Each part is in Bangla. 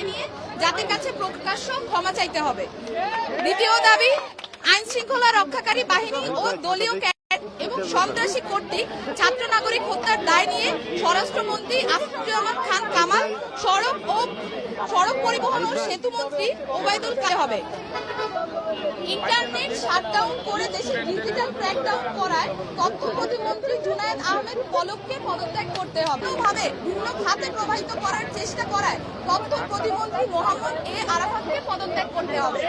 নিয়ে জাতির কাছে প্রকাশ্য ক্ষমা চাইতে হবে। দ্বিতীয় দাবি, আইন শৃঙ্খলা রক্ষাকারী বাহিনী ও দলীয় এবং সন্ত্রাসী কর্তৃক ছাত্র নাগরিক হত্যার দায় নিয়ে স্বরাষ্ট্রমন্ত্রী আসাদুজ্জামান খান কামাল, সড়ক পরিবহন ও সেতু মন্ত্রী ওবায়দুল কাদের হবে। ইন্টারনেট শাটডাউন করে দেশে ডিজিটাল ক্র্যাকডাউন করায় তথ্য প্রতিমন্ত্রী জুনায়েদ আহমেদ পলককে পদত্যাগ করতে হবে। বিভিন্ন খাতে প্রবাহিত করার চেষ্টা করায় তথ্য প্রতিমন্ত্রী মোহাম্মদ এ আরাফাতকে পদত্যাগ করতে হবে।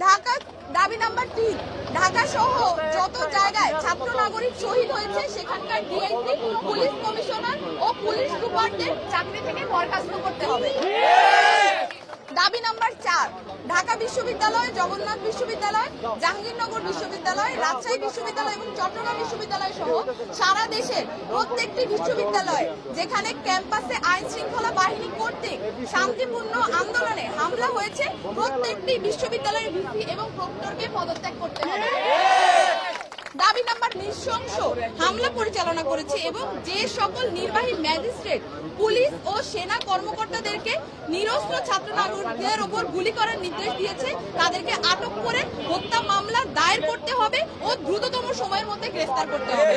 ঢাকা দাবি নাম্বার 3, ঢাকা সহ যত জায়গায় ছাত্র নাগরিক শহীদ হয়েছে সেখানকার ডিআইজি, পুলিশ কমিশনার ও পুলিশ সুপারদের চাকরি থেকে বরখাস্ত করতে হবে। দাবি নাম্বার 4, ঢাকা বিশ্ববিদ্যালয়, জগন্নাথ বিশ্ববিদ্যালয়, জাহাঙ্গীরনগর বিশ্ববিদ্যালয়, রাজশাহী বিশ্ববিদ্যালয় এবং চট্টগ্রাম বিশ্ববিদ্যালয় সহ সারা দেশের প্রত্যেকটি বিশ্ববিদ্যালয় যেখানে ক্যাম্পাসে আইন শৃঙ্খলা বাহিনী কর্তৃক শান্তিপূর্ণ আন্দোলনে হামলা হয়েছে প্রত্যেকটি বিশ্ববিদ্যালয়ের ভিসি এবং প্রক্টরকে পদত্যাগ করতে হবে। দাবি নাম্বার, নৃশংস হামলা পরিচালনা করেছে এবং যে সকল নির্বাহী ম্যাজিস্ট্রেট, পুলিশ ও সেনা কর্মকর্তাদেরকে নিরস্ত্র ছাত্র নাগরিকদের উপর গুলি করার নির্দেশ দিয়েছে তাদেরকে আটক করে হত্যা মামলা দায়ের করতে হবে ও দ্রুততম সময়ের মধ্যে গ্রেফতার করতে হবে।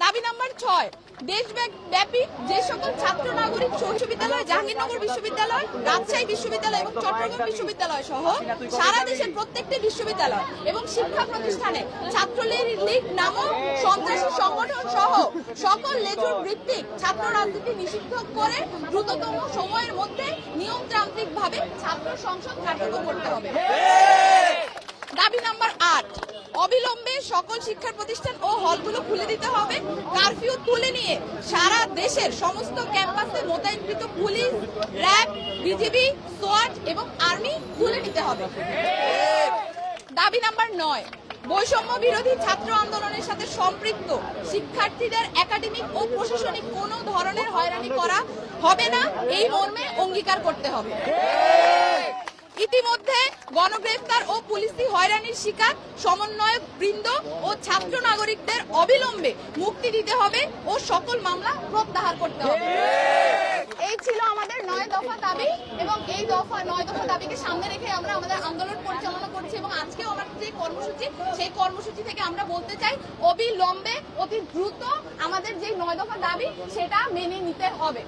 দাবি নাম্বার 6, দেশব্যাপী যে সকল ছাত্র নাগরিক বিশ্ববিদ্যালয়, জাহাঙ্গীরনগর বিশ্ববিদ্যালয়, রাজশাহী বিশ্ববিদ্যালয় এবং চট্টগ্রাম বিশ্ববিদ্যালয় সহ সারা দেশের প্রত্যেকটি বিশ্ববিদ্যালয় এবং শিক্ষা প্রতিষ্ঠানে ছাত্রলীগ নামক সন্ত্রাসী সংগঠন সহ সকল লেজুর ভিত্তিক ছাত্র রাজনীতি নিষিদ্ধ করে দ্রুততম সময়ের মধ্যে নিয়মতান্ত্রিকভাবে ছাত্র সংসদ কার্যকর করতে হবে। দাবি নাম্বার 8, অবিলম্বে সকল শিক্ষা প্রতিষ্ঠান ও হলগুলো খুলে দিতে হবে। কারফিউ তুলে নিয়ে সারা দেশের সমস্ত ক্যাম্পাসে মোতায়েনকৃত পুলিশ, র্যাব, বিজিবি, সোয়াট এবং আর্মি তুলে নিতে হবে। দাবি নাম্বার 9, বৈষম্য বিরোধী ছাত্র আন্দোলনের সাথে সম্পৃক্ত শিক্ষার্থীদের একাডেমিক ও প্রশাসনিক কোনো ধরনের হয়রানি করা হবে না, এই মর্মে অঙ্গীকার করতে হবে। ইতিমধ্যে গণগ্রেফতার ও পুলিশি হয়রানির শিকার সমন্বয়ক বৃন্দ ও ছাত্র নাগরিকদের অবিলম্বে মুক্তি দিতে হবে ও সকল মামলা প্রত্যাহার করতে হবে। এই ছিল আমাদের 9 দফা দাবি এবং এই 9 দফা দাবিকে সামনে রেখে আমরা আমাদের আন্দোলন পরিচালনা করছি এবং আজকেও আমার যে কর্মসূচি, সেই কর্মসূচি থেকে আমরা বলতে চাই অবিলম্বে অতি দ্রুত আমাদের যে 9 দফা দাবি সেটা মেনে নিতে হবে।